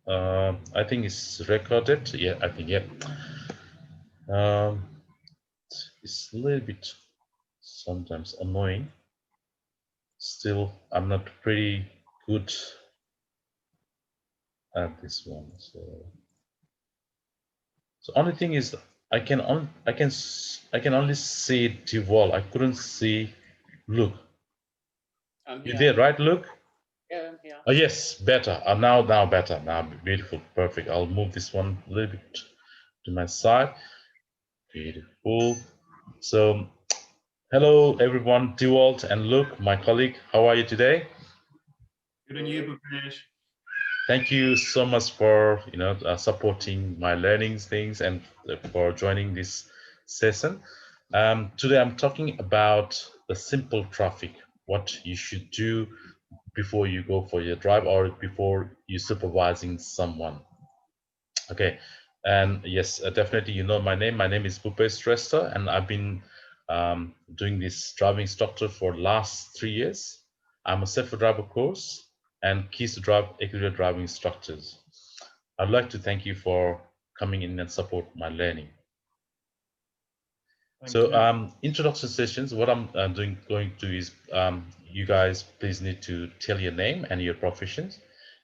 I think it's recorded. Yeah, I think, yeah. Um, it's a little bit sometimes annoying. Still, I'm not pretty good at this one. So only thing is, I can only see the wall. I couldn't see Luke. I'm You here. did right, Luke? Yeah, I'm here. Oh yes, better. Now better. Now beautiful, perfect. I'll move this one a little bit to my side. Beautiful. So, hello everyone, Dewalt and Luke, my colleague. How are you today? Good on you, Bhupesh. Thank you so much for supporting my learnings things and for joining this session. Today I'm talking about the simple traffic, what you should do before you go for your drive or before you supervising someone. Okay, and yes, definitely you know my name. My name is Bhupesh Shrestha, and I've been doing this driving instructor for last 3 years. I'm a self-driver course and keys to drive accurate driving instructors. I'd like to thank you for coming in and support my learning. Thank So, you. introduction sessions. What I'm going to is you guys please need to tell your name and your professions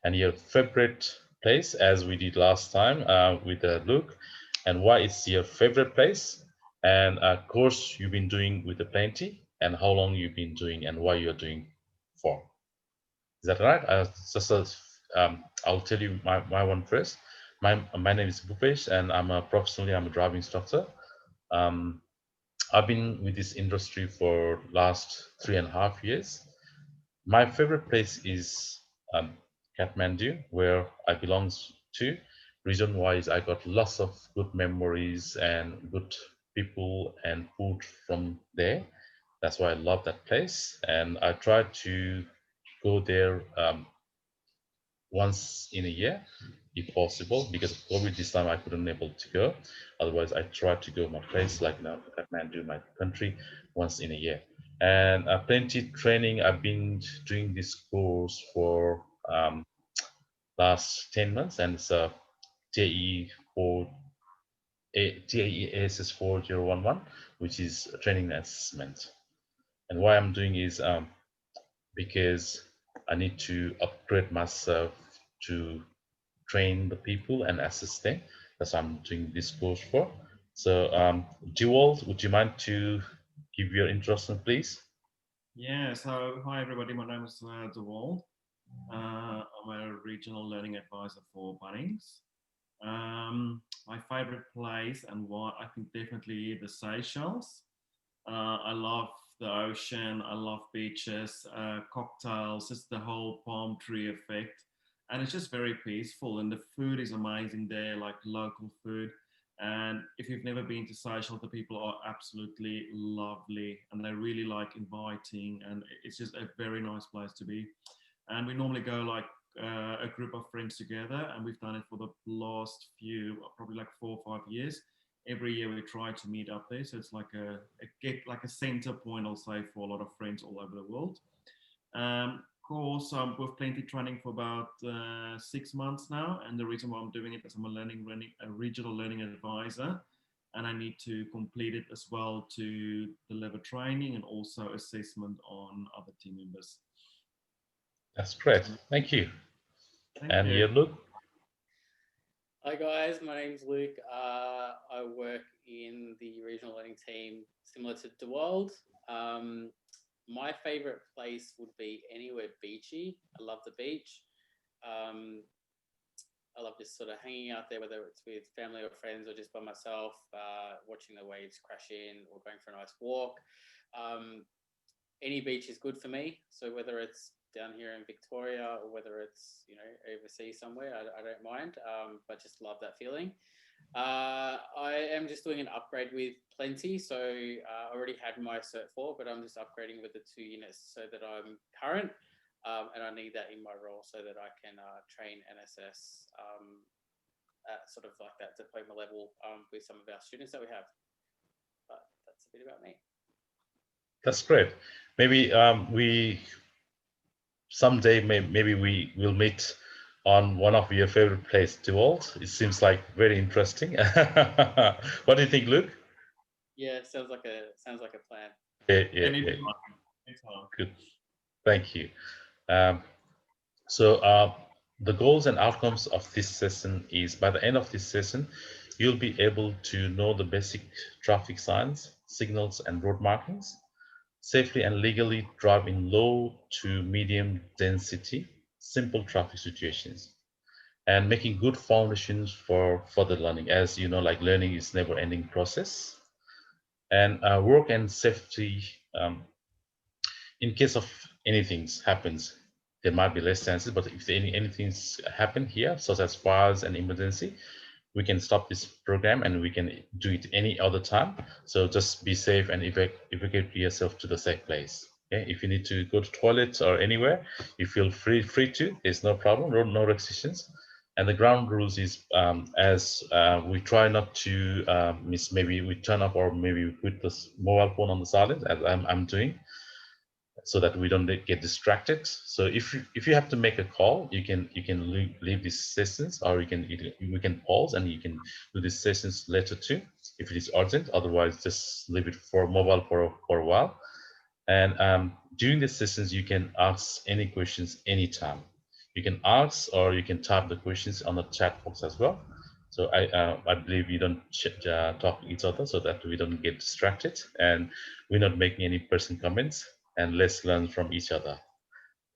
and your favorite place, as we did last time with Luke, and why it's your favorite place, and course you've been doing with the Plenty, and how long you've been doing, and why you're doing for. Is that right? I'll tell you my one first. My name is Bhupesh, and I'm a driving instructor. Um, I've been with this industry for last 3.5 years. My favorite place is Kathmandu, where I belong to. Reason why is I got lots of good memories and good people and food from there. That's why I love that place, and I try to go there once in a year if possible, because of COVID this time I couldn't able to go. Otherwise I try to go my place like now Kathmandu, my country, once in a year. And plenty training. I've been doing this course for last 10 months, and it's a TAE 4 TAE ASS 4011, which is a training and assessment. And why I'm doing is because I need to upgrade myself to train the people and assist them. That's what I'm doing this course for. So, Jewel, would you mind to give your introduction, please? Yeah, so hi everybody, my name is DeWald. I'm a regional learning advisor for Bunnings. My favorite place and why, I think definitely the Seychelles. I love the ocean, I love beaches, cocktails, just the whole palm tree effect. And it's just very peaceful, and the food is amazing there, like local food. And if you've never been to Seychelles, the people are absolutely lovely and they really like inviting, and it's just a very nice place to be. And we normally go like a group of friends together, and we've done it for the last few, probably like 4 or 5 years. Every year we try to meet up there, so it's like a get like a center point, I'll say, for a lot of friends all over the world. Course, with Plenty training for about 6 months now, and the reason why I'm doing it is I'm a regional learning advisor, and I need to complete it as well to deliver training and also assessment on other team members. That's great. Thank you. Thank And you. you, Luke? Hi guys, my name's Luke. I work in the regional learning team similar to DeWald. Um, my favorite place would be anywhere beachy. I love the beach. Um, I love just sort of hanging out there, whether it's with family or friends or just by myself, watching the waves crash in or going for a nice walk. Um, any beach is good for me. So whether it's down here in Victoria or whether it's overseas somewhere, I don't mind. But just love that feeling. I am just doing an upgrade with Plenty, so I already had my Cert 4, but I'm just upgrading with the 2 units so that I'm current, and I need that in my role so that I can train NSS at sort of like that diploma level with some of our students that we have. But that's a bit about me. That's great. Maybe we someday maybe we will meet on one of your favorite places, DeWalt. It seems like very interesting. What do you think, Luke? Yeah, sounds like a plan. Yeah, Anytime. good. Thank you. Um, so the goals and outcomes of this session is by the end of this session, you'll be able to know the basic traffic signs, signals, and road markings, safely and legally drive in low to medium density, simple traffic situations, and making good foundations for further learning. As you know, like learning is never ending process. And work and safety, in case of anything happens, there might be less chances, but if anything happen here, such as fires and emergency, we can stop this program and we can do it any other time. So just be safe and evacuate yourself to the safe place. Okay? If you need to go to toilet or anywhere, you feel free to. There's no problem, no restrictions. And the ground rules is as we try not to miss. Maybe we turn off or maybe we put this mobile phone on the silent, as I'm doing, so that we don't get distracted. So if you have to make a call, you can leave these sessions, or we can pause and you can do these sessions later too if it is urgent. Otherwise, just leave it for mobile for a while. And during the sessions, you can ask any questions anytime. You can ask or you can type the questions on the chat box as well. So I believe you don't talk to each other so that we don't get distracted and we're not making any personal comments, and let's learn from each other.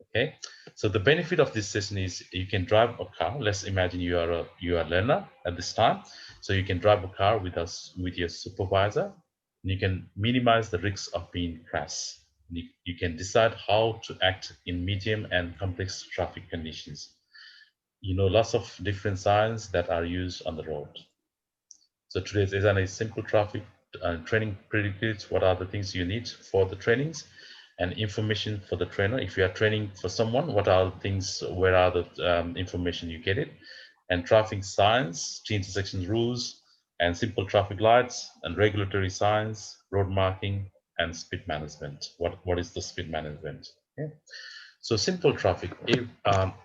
Okay, so the benefit of this session is you can drive a car. Let's imagine you are a learner at this time, so you can drive a car with your supervisor. And you can minimize the risks of being crashed. You can decide how to act in medium and complex traffic conditions. You know, lots of different signs that are used on the road. So today's lesson is simple traffic training prerequisites. What are the things you need for the trainings, and information for the trainer? If you are training for someone, what are the things? Where are the information you get it? And traffic signs, T-intersection rules, and simple traffic lights, and regulatory signs, road marking, and speed management. What is the speed management? Okay. So simple traffic.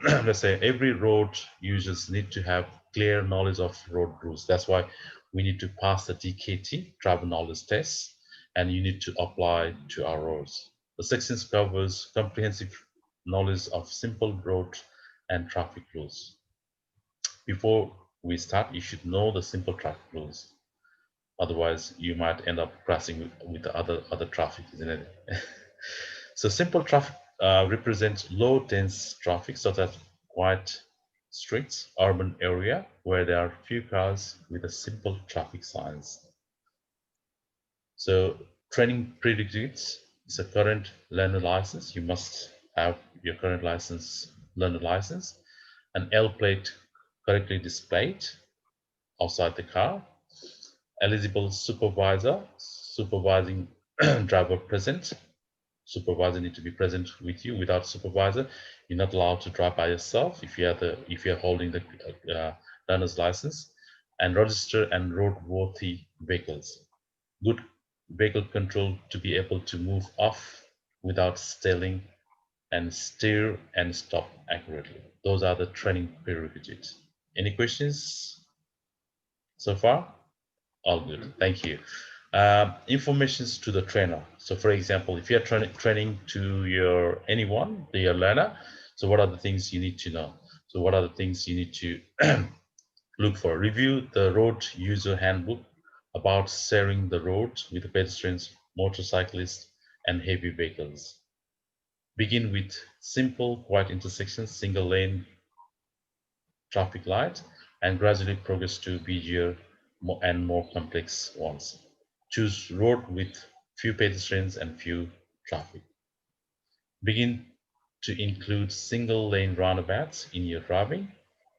Let's say every road users need to have clear knowledge of road rules. That's why we need to pass the DKT, driver knowledge test, and you need to apply to our roads. The sections covers comprehensive knowledge of simple road and traffic rules. Before we start, you should know the simple traffic rules. Otherwise, you might end up crashing with the other traffic, isn't it? So simple traffic represents low dense traffic, such as quiet streets, urban area where there are few cars with a simple traffic signs. So training prerequisites is a current learner license. You must have your current learner license, an L plate correctly displayed outside the car, eligible supervisor supervising driver present. Supervisor need to be present with you. Without supervisor, you're not allowed to drive by yourself if you're holding the learner's license. And register and roadworthy vehicles. Good vehicle control to be able to move off without steering, and steer and stop accurately. Those are the training prerequisites. Any questions so far? All good. Thank you. Informations to the trainer. So for example, if you're training to your learner, so what are the things you need to know? So what are the things you need to look for? Review the road user handbook about sharing the road with pedestrians, motorcyclists, and heavy vehicles. Begin with simple, quiet intersections, single lane traffic light, and gradually progress to busier and more complex ones. Choose road with few pedestrians and few traffic. Begin to include single lane roundabouts in your driving.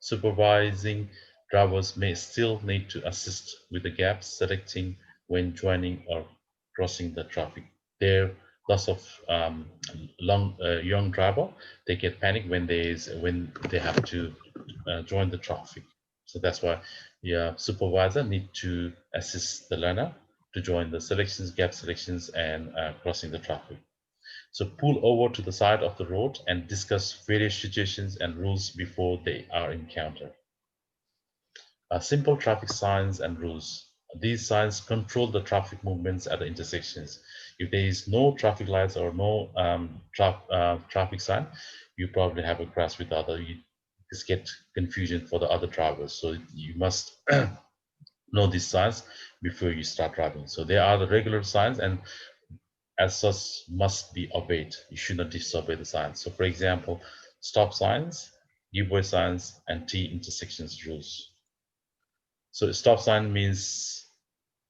Supervising drivers may still need to assist with the gaps, selecting when joining or crossing the traffic. There, lots of young driver, they get panic when they have to join the traffic. So that's why your supervisor need to assist the learner to join the selections, gap selections, and crossing the traffic. So pull over to the side of the road and discuss various situations and rules before they are encountered. Simple traffic signs and rules. These signs control the traffic movements at the intersections. If there is no traffic lights or no traffic sign, you probably have a crash with other. You just get confusion for the other drivers. So you must know these signs before you start driving. So there are the regular signs, and as such must be obeyed. You should not disobey the signs. So for example, stop signs, give way signs, and T intersections rules. So stop sign means,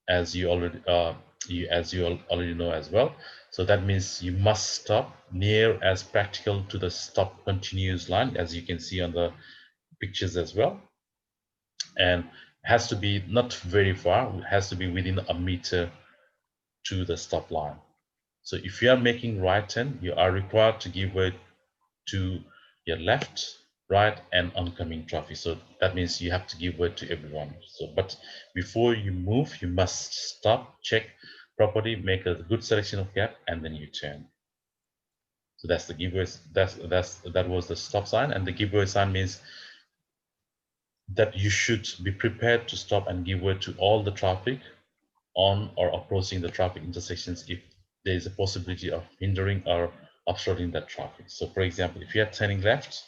as you already already know as well. So that means you must stop near as practical to the stop continuous line, as you can see on the pictures as well, and has to be not very far. It has to be within a meter to the stop line. So if you are making right turn, you are required to give way to your left, right, and oncoming traffic. So that means you have to give way to everyone. So, but before you move, you must stop, check properly, make a good selection of gap, and then you turn. So that's the giveaway. That was the stop sign, and the giveaway sign means that you should be prepared to stop and give way to all the traffic on or approaching the traffic intersections if there is a possibility of hindering or obstructing that traffic. So for example, if you are turning left,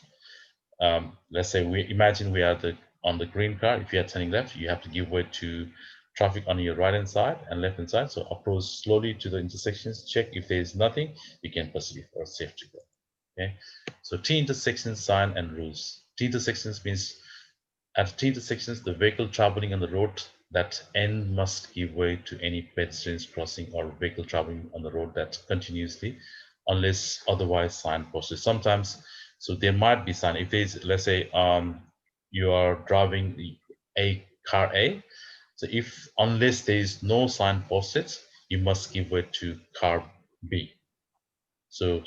let's say we imagine we are on the green car. If you are turning left, you have to give way to traffic on your right hand side and left hand side. So approach slowly to the intersections, check if there is nothing, you can proceed or safe to go. Okay, so T intersections sign and rules. T intersections means at T intersections, the vehicle traveling on the road that end must give way to any pedestrians crossing or vehicle traveling on the road that continuously, unless otherwise signed posted. Sometimes, so there might be sign. If there's, let's say, you are driving a car A, so if unless there is no sign posted, you must give way to car B. So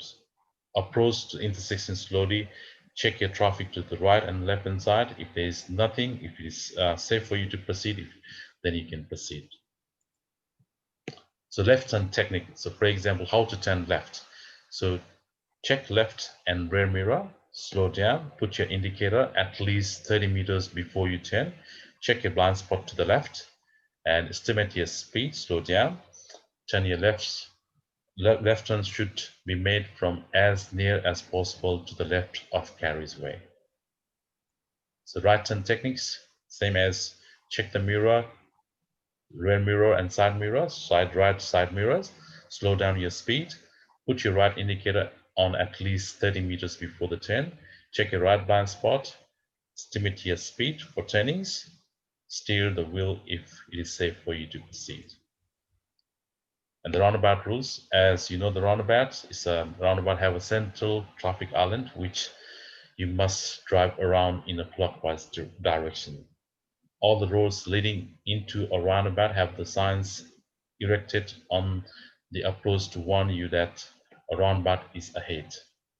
approach the intersection slowly, check your traffic to the right and left hand side. If there is nothing, if it is safe for you to proceed, then you can proceed. So left turn technique. So for example, how to turn left. So check left and rear mirror, slow down, put your indicator at least 30 meters before you turn, check your blind spot to the left and estimate your speed, slow down, turn your left turn should be made from as near as possible to the left of carriageway. So right turn techniques, same as check the mirror, rear mirror and side mirrors, side right, side mirrors, slow down your speed, put your right indicator on at least 30 meters before the turn, check your right blind spot, estimate your speed for turnings, steer the wheel if it is safe for you to proceed. And the roundabout rules, as you know, the roundabout is a roundabout have a central traffic island which you must drive around in a clockwise direction. All the roads leading into a roundabout have the signs erected on the approach to warn you that a roundabout is ahead.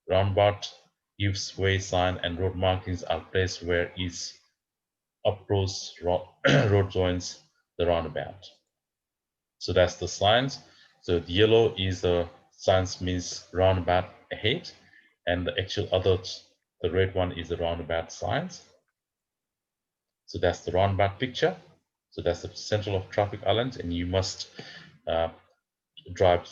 Roundabout gives way sign and road markings are placed where each approach road joins the roundabout. So that's the signs. So the yellow is the signs means roundabout ahead, and the actual others, the red one is the roundabout signs. So that's the roundabout picture. So that's the central of traffic island, and you must drive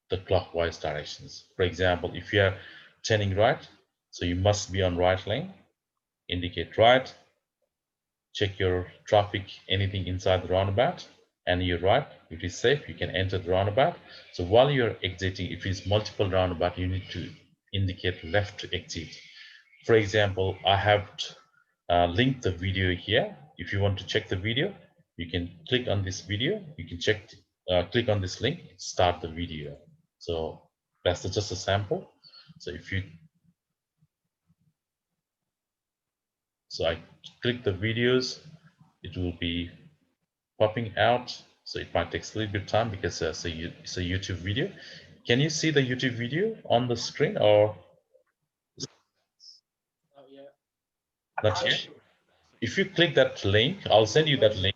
the clockwise directions. For example, if you are turning right, so you must be on right lane, indicate right, check your traffic, anything inside the roundabout, and you're right. If it is safe, you can enter the roundabout. So while you're exiting, if it's multiple roundabout, you need to indicate left to exit. For example, I have linked the video here. If you want to check the video, you can click on this video. You can click on this link, start the video. So that's just a sample. So I click the videos, it will be popping out. So it might take a little bit of time because it's a YouTube video. Can you see the YouTube video on the screen or? Oh, yeah. Not yet. If you click that link, I'll send you that link.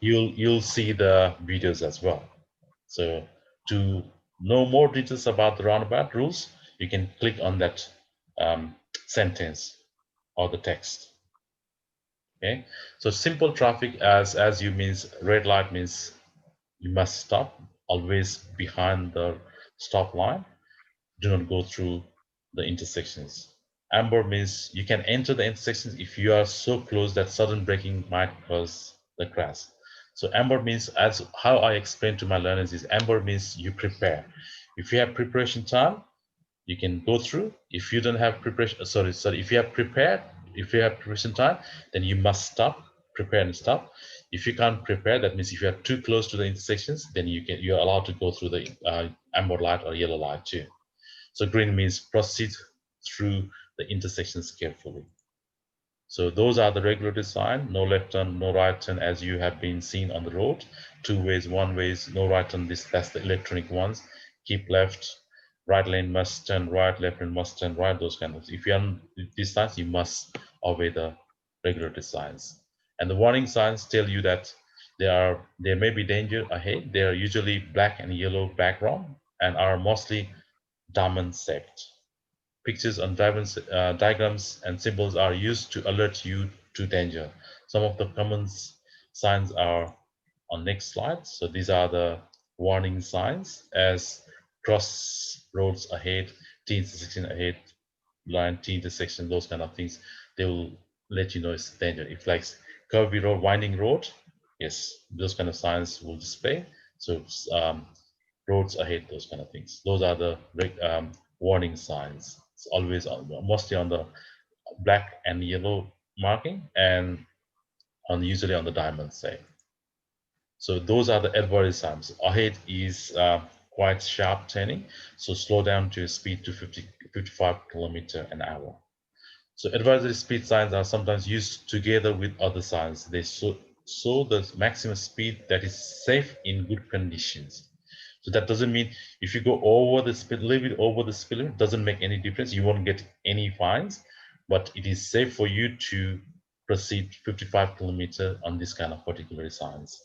you'll see the videos as well. So to know more details about the roundabout rules, you can click on that sentence or the text. Okay, so simple traffic as you means red light means you must stop always behind the stop line. Do not go through the intersections. Amber means you can enter the intersections if you are so close that sudden braking might cause the crash. So amber means, as how I explain to my learners, is amber means you prepare. If you have preparation time, you can go through. If you don't have preparation, sorry, if you have prepared, if you have preparation time, then you must stop, prepare and stop. If you can't prepare, that means if you are too close to the intersections, then you're allowed to go through the amber light or yellow light too. So green means proceed through the intersections carefully. So those are the regulatory sign: no left turn, no right turn, as you have been seen on the road. Two ways, one ways, no right turn. That's the electronic ones. Keep left, right lane must turn right, left lane must turn right. Those kind of. If you are on these signs, you must obey the regulatory signs. And the warning signs tell you that there may be danger ahead. They are usually black and yellow background and are mostly diamond shaped. Pictures on diagrams and symbols are used to alert you to danger. Some of the common signs are on next slide. So these are the warning signs as cross roads ahead, T intersection ahead, line T intersection, those kind of things. They will let you know it's danger. If like curvy road, winding road, yes, those kind of signs will display. So roads ahead, those kind of things. Those are the warning signs. It's always mostly on the black and yellow marking and usually on the diamond side. So those are the advisory signs. Ahead is quite sharp turning, so slow down to speed to 55 kilometer an hour. So advisory speed signs are sometimes used together with other signs. They show the maximum speed that is safe in good conditions. So that doesn't mean if you go over the speed limit, over the speed limit, doesn't make any difference. You won't get any fines, but it is safe for you to proceed 55 kilometer on this kind of particular signs.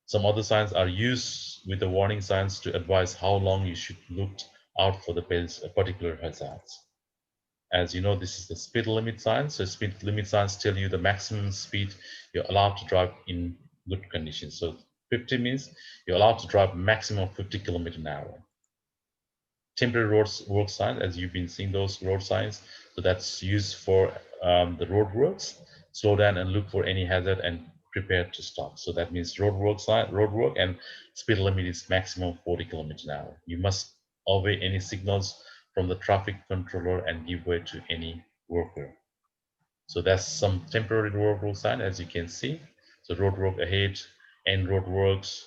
Some other signs are used with the warning signs to advise how long you should look out for the particular hazards. As you know, this is the speed limit sign. So speed limit signs tell you the maximum speed you're allowed to drive in good conditions. So 50 means you're allowed to drive maximum 50 kilometers an hour. Temporary road signs, as you've been seeing those road signs, so that's used for the road works. Slow down and look for any hazard and prepare to stop. So that means road work and speed limit is maximum 40 kilometers an hour. You must obey any signals from the traffic controller and give way to any worker. So that's some temporary road sign, as you can see. So road work ahead, and roadworks,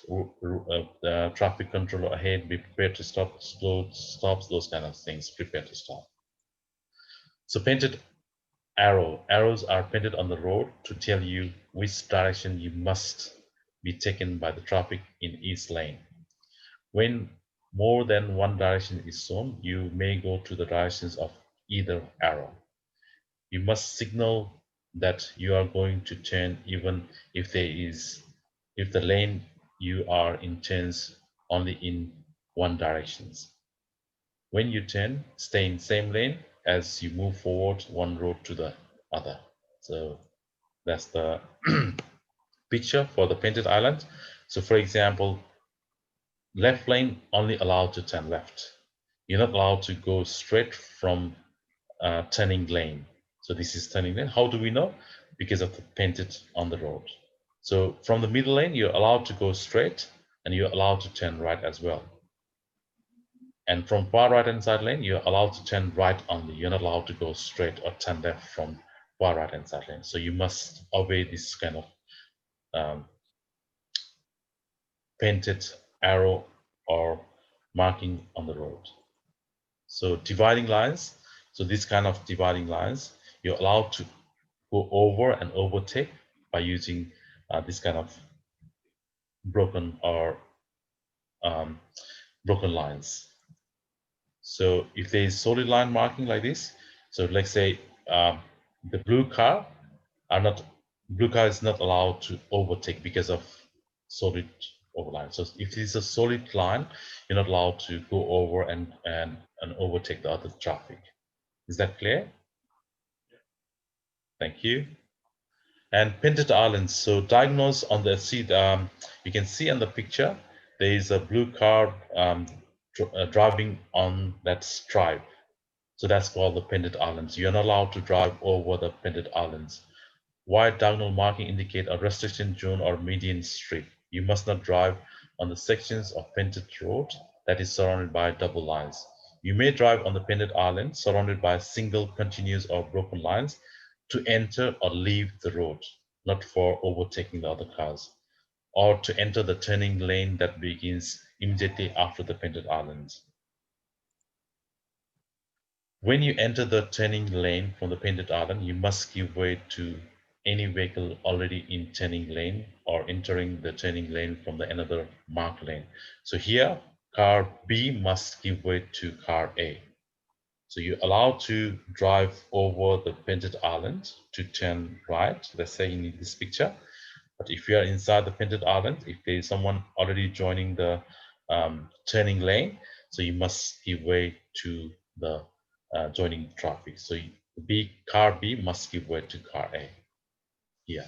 traffic controller ahead, be prepared to stop, slow stops, those kind of things, prepare to stop. So painted arrows are painted on the road to tell you which direction you must be taken by the traffic in each lane. When more than one direction is shown, you may go to the directions of either arrow. You must signal that you are going to turn even if the lane you are in turns only in one direction. When you turn, stay in same lane as you move forward one road to the other. So that's the picture for the painted island. So for example, left lane only allowed to turn left. You're not allowed to go straight from turning lane. So this is turning lane. How do we know? Because of the painted on the road. So from the middle lane, you're allowed to go straight and you're allowed to turn right as well. And from far right hand side lane, you're allowed to turn right only. You're not allowed to go straight or turn left from far right hand side lane. So you must obey this kind of painted arrow or marking on the road. So dividing lines. So this kind of dividing lines, you're allowed to go over and overtake by using this kind of broken or broken lines. So if there is solid line marking like this, so let's say the blue car is not allowed to overtake because of solid over line. So if it is a solid line, you're not allowed to go over and overtake the other traffic. Is that clear? Thank you. And painted islands. So diagonals on the seat, you can see in the picture, there is a blue car driving on that stripe. So that's called the painted islands. You're not allowed to drive over the painted islands. White diagonal marking indicate a restriction zone or median strip. You must not drive on the sections of painted road that is surrounded by double lines. You may drive on the painted island surrounded by single, continuous, or broken lines to enter or leave the road, not for overtaking the other cars, or to enter the turning lane that begins immediately after the painted islands. When you enter the turning lane from the painted island, you must give way to any vehicle already in turning lane or entering the turning lane from the another marked lane. So here, car B must give way to car A. So you're allowed to drive over the painted island to turn right, let's say in this picture. But if you are inside the painted island, if there is someone already joining the turning lane, so you must give way to the joining traffic. So car B must give way to car A. Yeah.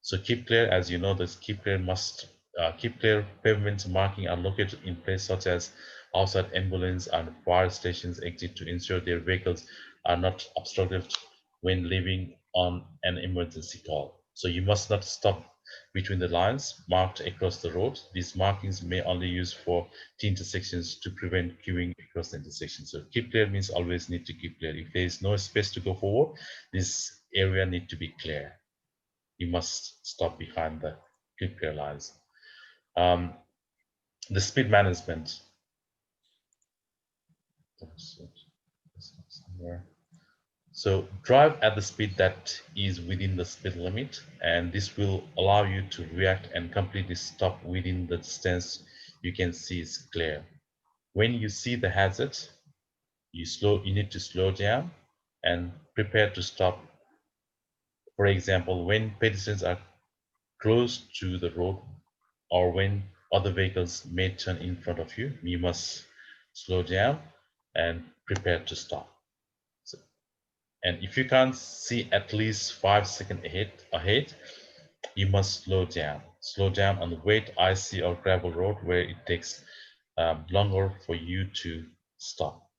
So keep clear, as you know, this keep clear pavement marking are located in place such as outside ambulance and fire stations exit to ensure their vehicles are not obstructed when leaving on an emergency call. So you must not stop between the lines marked across the road. These markings may only use for T intersections to prevent queuing across the intersection. So keep clear means always need to keep clear. If there is no space to go forward, this area need to be clear. You must stop behind the keep clear lines. The speed management. So drive at the speed that is within the speed limit, and this will allow you to react and completely stop within the distance you can see is clear. When you see the hazard, you need to slow down and prepare to stop. For example, when pedestrians are close to the road or when other vehicles may turn in front of you, you must slow down and prepare to stop. So, and if you can't see at least 5 seconds ahead, you must slow down. Slow down on the wet, icy or gravel road where it takes longer for you to stop.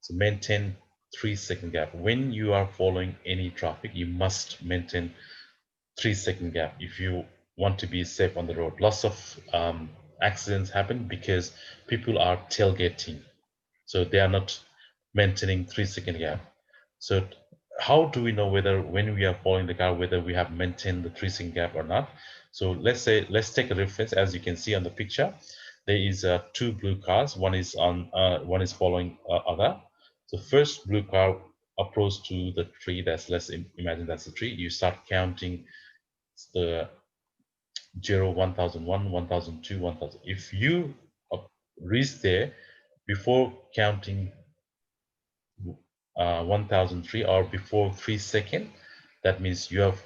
So maintain 3-second gap. When you are following any traffic, you must maintain 3-second gap if you want to be safe on the road. Lots of accidents happen because people are tailgating, so they are not maintaining 3-second gap. So how do we know whether when we are following the car whether we have maintained the 3-second gap or not? So let's take a reference. As you can see on the picture, there is 2 blue cars. One is following other. So first blue car approach to the tree. Let's imagine that's the tree. You start counting the 0, 1001, 1002, 1000. If you reach there before counting 1003 or before 3 seconds, that means you have